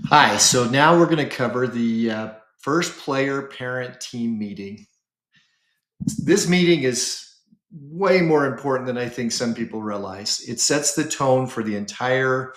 Hi, so now we're going to cover the first player parent team meeting. This meeting is way more important than I think some people realize. It sets the tone for the entire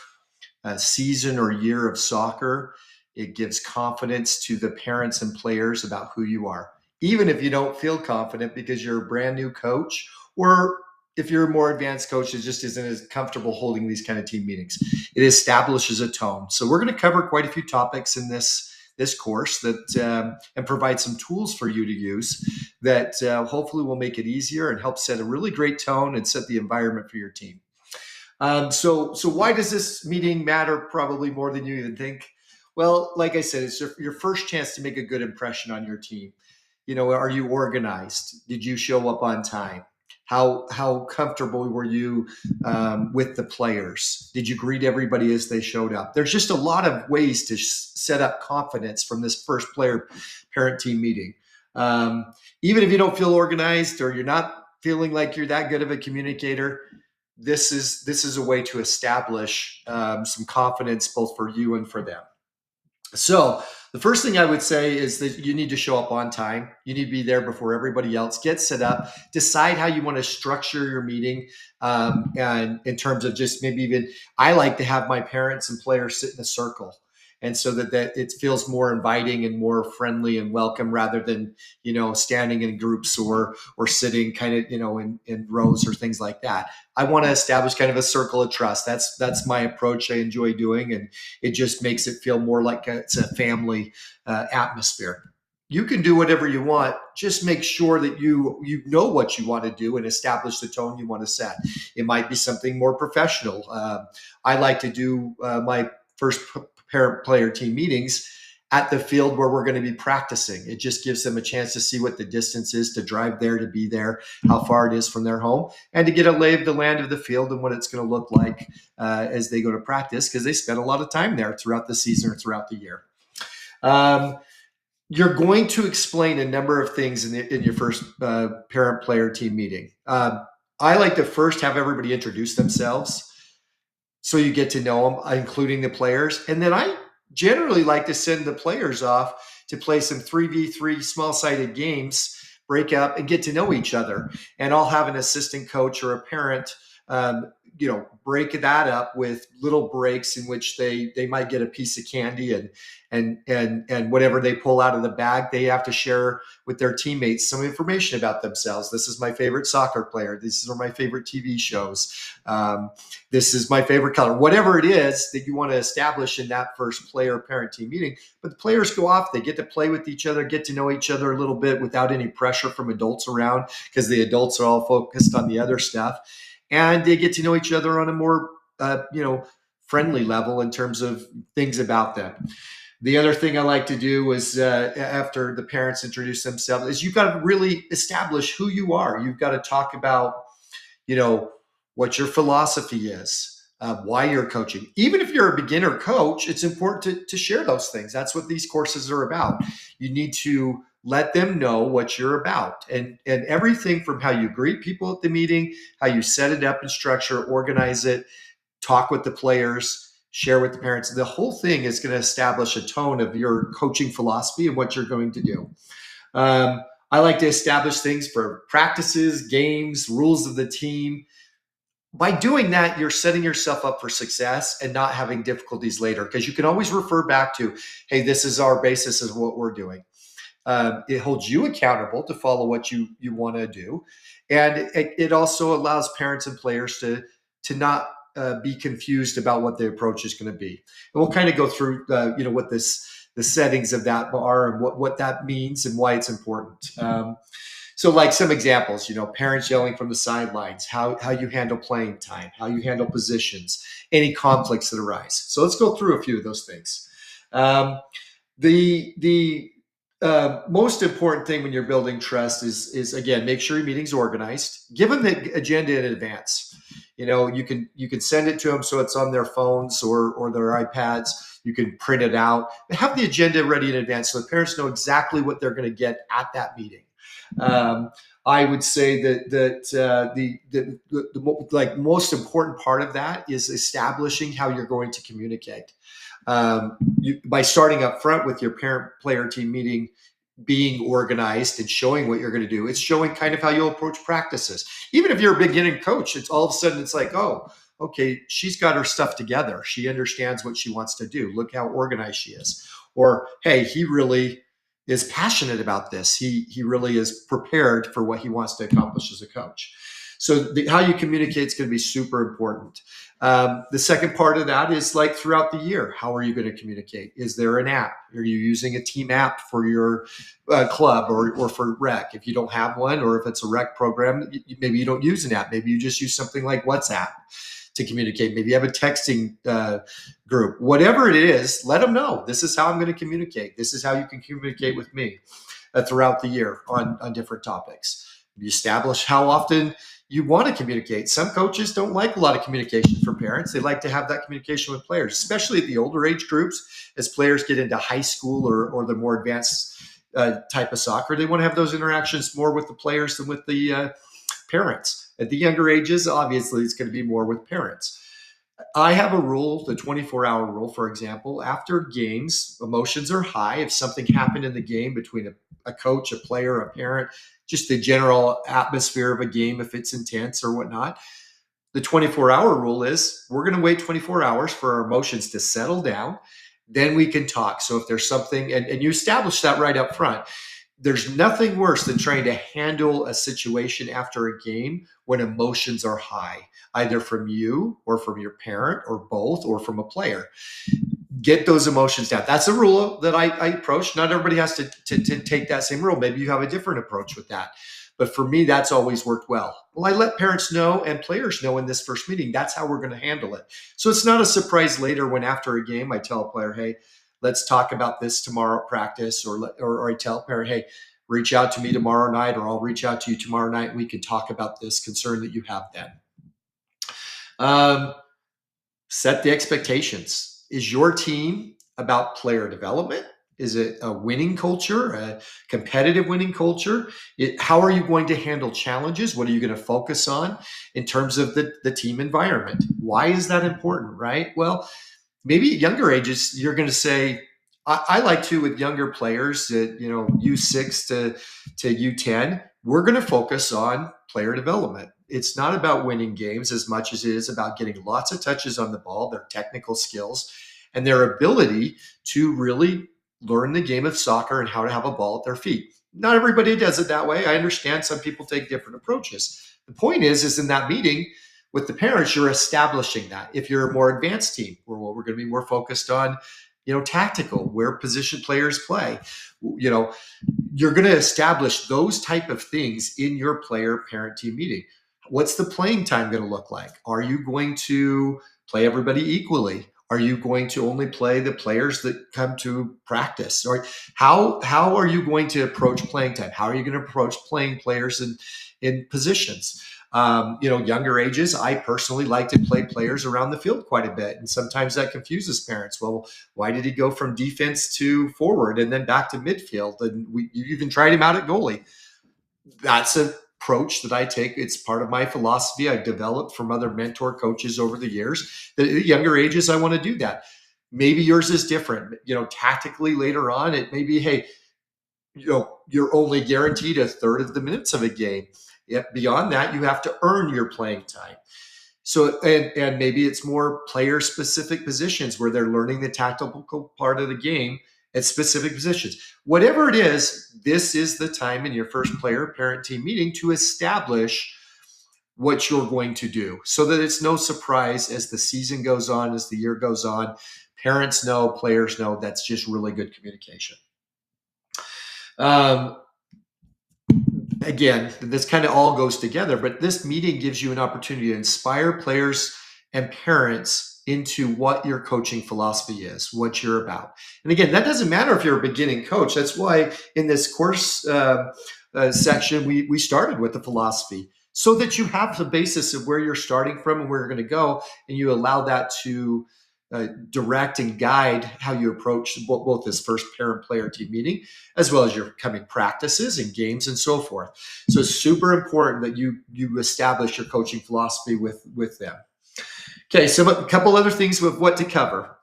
season or year of soccer. It gives confidence to the parents and players about who you are, even if you don't feel confident because you're a brand new coach, or if you're a more advanced coach that just isn't as comfortable holding these kind of team meetings. It establishes a tone. So we're going to cover quite a few topics in this course that and provide some tools for you to use that hopefully will make it easier and help set a really great tone and set the environment for your team. So why does this meeting matter? Probably more than you even think. Well, like I said, it's your first chance to make a good impression on your team. You know, are you organized? Did you show up on time? How comfortable were you with the players? Did you greet everybody as they showed up? There's just a lot of ways to set up confidence from this first player parent team meeting. Um, Even if you don't feel organized or you're not feeling like you're that good of a communicator, this is a way to establish some confidence both for you and for them. So the first thing I would say is that you need to show up on time. You need to be there before everybody else. Get set up. Decide how you want to structure your meeting, and in terms of just maybe even I like to have my parents and players sit in a circle. And so that it feels more inviting and more friendly and welcome rather than, standing in groups or sitting kind of, in rows or things like that. I want to establish kind of a circle of trust. That's my approach I enjoy doing. And it just makes it feel more like it's a family atmosphere. You can do whatever you want. Just make sure that you know what you want to do and establish the tone you want to set. It might be something more professional. I like to do my first parent player team meetings at the field where we're going to be practicing. It just gives them a chance to see what the distance is to drive there, to be there, how far it is from their home, and to get a lay of the land of the field and what it's going to look like as they go to practice, because they spend a lot of time there throughout the season or throughout the year. Um, you're going to explain a number of things in your first parent player team meeting. I like to first have everybody introduce themselves so you get to know them, including the players. And then I generally like to send the players off to play some 3v3 small sided games, break up and get to know each other. And I'll have an assistant coach or a parent, break that up with little breaks in which they might get a piece of candy and whatever they pull out of the bag, they have to share with their teammates some information about themselves. This is my favorite soccer player. These are my favorite TV shows. This is my favorite color. Whatever it is that you want to establish in that first player parent team meeting. But the players go off, they get to play with each other, get to know each other a little bit without any pressure from adults around, because the adults are all focused on the other stuff. And they get to know each other on a more, friendly level in terms of things about them. The other thing I like to do is after the parents introduce themselves is you've got to really establish who you are. You've got to talk about, you know, what your philosophy is, why you're coaching. Even if you're a beginner coach, it's important to share those things. That's what these courses are about. You need to let them know what you're about, and everything from how you greet people at the meeting, how you set it up and structure, organize it, talk with the players, share with the parents. The whole thing is going to establish a tone of your coaching philosophy and what you're going to do. I like to establish things for practices, games, rules of the team. By doing that, you're setting yourself up for success and not having difficulties later, because you can always refer back to, hey, this is our basis of what we're doing. It holds you accountable to follow what you want to do. And it also allows parents and players to not be confused about what the approach is going to be. And we'll kind of go through, what the settings of that are and what that means and why it's important. So like some examples, parents yelling from the sidelines, how you handle playing time, how you handle positions, any conflicts that arise. So let's go through a few of those things. The most important thing when you're building trust is again, make sure your meeting's organized. Give them the agenda in advance. You can send it to them so it's on their phones or their iPads. You can print it out. Have the agenda ready in advance so the parents know exactly what they're going to get at that meeting. I would say that like most important part of that is establishing how you're going to communicate. By starting up front with your parent player team meeting, being organized and showing what you're going to do, it's showing kind of how you'll approach practices. Even if you're a beginning coach, it's all of a sudden it's like, oh, okay, she's got her stuff together. She understands what she wants to do. Look how organized she is. Or, hey, he really is passionate about this. He really is prepared for what he wants to accomplish as a coach. So how you communicate is going to be super important. The second part of that is like throughout the year, how are you going to communicate? Is there an app? Are you using a team app for your club or for rec? If you don't have one, or if it's a rec program, maybe you don't use an app. Maybe you just use something like WhatsApp to communicate. Maybe you have a texting group. Whatever it is, let them know. This is how I'm going to communicate. This is how you can communicate with me throughout the year on different topics. You establish how often you want to communicate. Some coaches don't like a lot of communication from parents. They like to have that communication with players, especially at the older age groups. As players get into high school or the more advanced type of soccer, they want to have those interactions more with the players than with the parents. At the younger ages, obviously, it's going to be more with parents. I have a rule, the 24-hour rule, for example. After games, emotions are high. If something happened in the game between a coach, a player, a parent, just the general atmosphere of a game, if it's intense or whatnot, the 24-hour rule is we're going to wait 24 hours for our emotions to settle down. Then we can talk. So if there's something, and you establish that right up front, there's nothing worse than trying to handle a situation after a game when emotions are high, either from you or from your parent or both or from a player. Get those emotions down. That's a rule that I approach. Not everybody has to take that same rule. Maybe you have a different approach with that. But for me, that's always worked well. Well, I let parents know and players know in this first meeting, that's how we're going to handle it. So it's not a surprise later when after a game, I tell a player, hey, let's talk about this tomorrow at practice, or I tell a parent, hey, reach out to me tomorrow night, or I'll reach out to you tomorrow night. We can talk about this concern that you have then. Set the expectations. Is your team about player development? Is it a winning culture, a competitive winning culture? How are you going to handle challenges? What are you going to focus on in terms of the team environment? Why is that important, right? Well, maybe at younger ages, you're going to say, I like to, with younger players at U6 to U10, we're going to focus on player development. It's not about winning games as much as it is about getting lots of touches on the ball, their technical skills, and their ability to really learn the game of soccer and how to have a ball at their feet. Not everybody does it that way. I understand some people take different approaches. The point is in that meeting with the parents, you're establishing that. If you're a more advanced team, we're going to be more focused on, tactical, where position players play. You're going to establish those type of things in your player parent team meeting. What's the playing time going to look like? Are you going to play everybody equally? Are you going to only play the players that come to practice? Or how are you going to approach playing time? How are you going to approach playing players in positions? Younger ages, I personally like to play players around the field quite a bit. And sometimes that confuses parents. Well, why did he go from defense to forward and then back to midfield? And you even tried him out at goalie. That's an approach that I take. It's part of my philosophy I've developed from other mentor coaches over the years. That at younger ages, I want to do that. Maybe yours is different. Tactically later on, it may be, hey, you're only guaranteed a third of the minutes of a game. Yet beyond that, you have to earn your playing time. So, and maybe it's more player specific positions where they're learning the tactical part of the game at specific positions. Whatever it is, this is the time in your first player parent team meeting to establish what you're going to do so that it's no surprise as the season goes on, as the year goes on. Parents know, players know. That's just really good communication. Again, this kind of all goes together, but this meeting gives you an opportunity to inspire players and parents into what your coaching philosophy is, what you're about. And again, that doesn't matter if you're a beginning coach. That's why in this course section, we started with the philosophy so that you have the basis of where you're starting from and where you're going to go, and you allow that to direct and guide how you approach both this first parent-player team meeting, as well as your coming practices and games and so forth. So it's super important that you establish your coaching philosophy with them. Okay, so a couple other things with what to cover.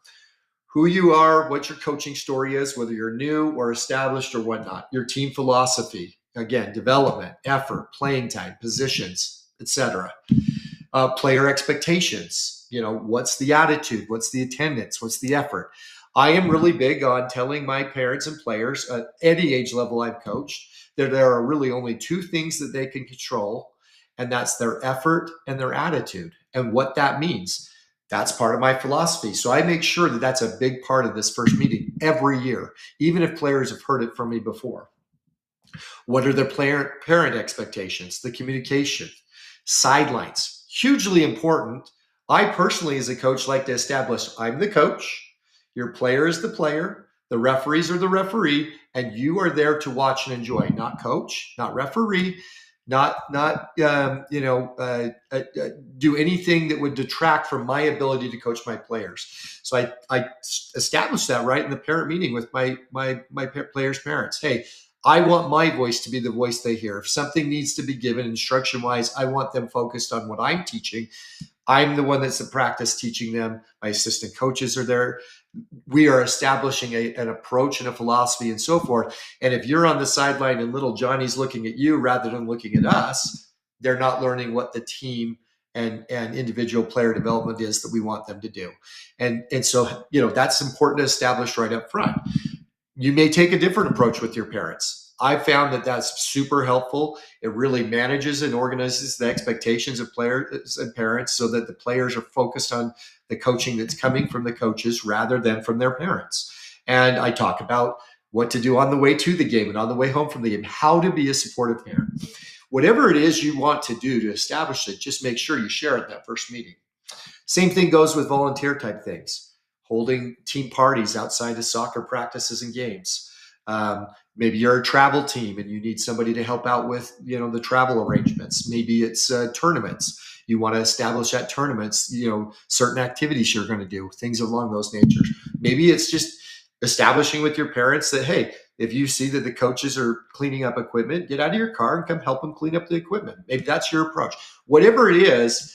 Who you are, what your coaching story is, whether you're new or established or whatnot. Your team philosophy, again, development, effort, playing time, positions, etc. Player expectations. What's the attitude? What's the attendance? What's the effort? I am really big on telling my parents and players at any age level I've coached that there are really only two things that they can control, and that's their effort and their attitude. And what that means, that's part of my philosophy. So I make sure that that's a big part of this first meeting every year, even if players have heard it from me before. What are their parent expectations? The communication, sidelines, hugely important. I personally, as a coach, like to establish I'm the coach, your player is the player, the referees are the referee, and you are there to watch and enjoy, not coach, not referee, not do anything that would detract from my ability to coach my players. So I established that right in the parent meeting with my players' parents. Hey, I want my voice to be the voice they hear. If something needs to be given instruction-wise, I want them focused on what I'm teaching. I'm the one that's in practice teaching them. My assistant coaches are there. We are establishing an approach and a philosophy and so forth. And if you're on the sideline and little Johnny's looking at you rather than looking at us, they're not learning what the team and individual player development is that we want them to do. And so, that's important to establish right up front. You may take a different approach with your parents. I've found that that's super helpful. It really manages and organizes the expectations of players and parents so that the players are focused on the coaching that's coming from the coaches rather than from their parents. And I talk about what to do on the way to the game and on the way home from the game, how to be a supportive parent. Whatever it is you want to do to establish it, just make sure you share it in that first meeting. Same thing goes with volunteer type things. Holding team parties outside of soccer practices and games. Maybe you're a travel team and you need somebody to help out with, the travel arrangements. Maybe it's tournaments. You want to establish at tournaments, certain activities you're going to do, things along those natures. Maybe it's just establishing with your parents that, hey, if you see that the coaches are cleaning up equipment, get out of your car and come help them clean up the equipment. Maybe that's your approach. Whatever it is,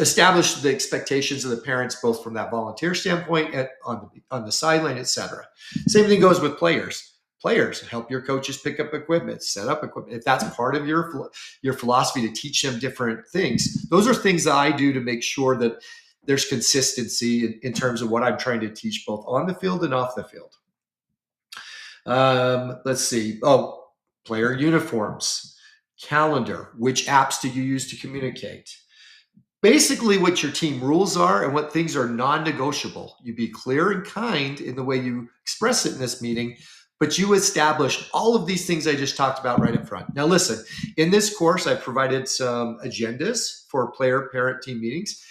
establish the expectations of the parents, both from that volunteer standpoint and on the sideline, etc. Same thing goes with players. Players, help your coaches pick up equipment, set up equipment. If that's part of your philosophy to teach them different things, those are things that I do to make sure that there's consistency in terms of what I'm trying to teach both on the field and off the field. Let's see. Player uniforms, calendar. Which apps do you use to communicate? Basically, what your team rules are and what things are non-negotiable. You be clear and kind in the way you express it in this meeting, but you establish all of these things I just talked about right up front. Now, listen, in this course, I've provided some agendas for player-parent team meetings,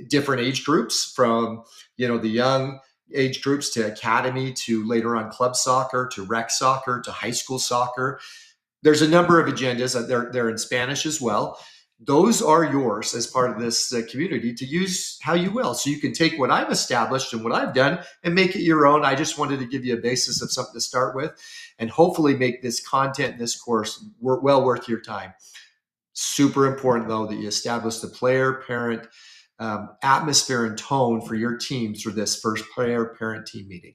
different age groups from, the young age groups to academy to later on club soccer to rec soccer to high school soccer. There's a number of agendas. They're in Spanish as well. Those are yours as part of this community to use how you will. So you can take what I've established and what I've done and make it your own. I just wanted to give you a basis of something to start with and hopefully make this content in this course well worth your time. Super important, though, that you establish the player-parent atmosphere and tone for your team through this first player-parent team meeting.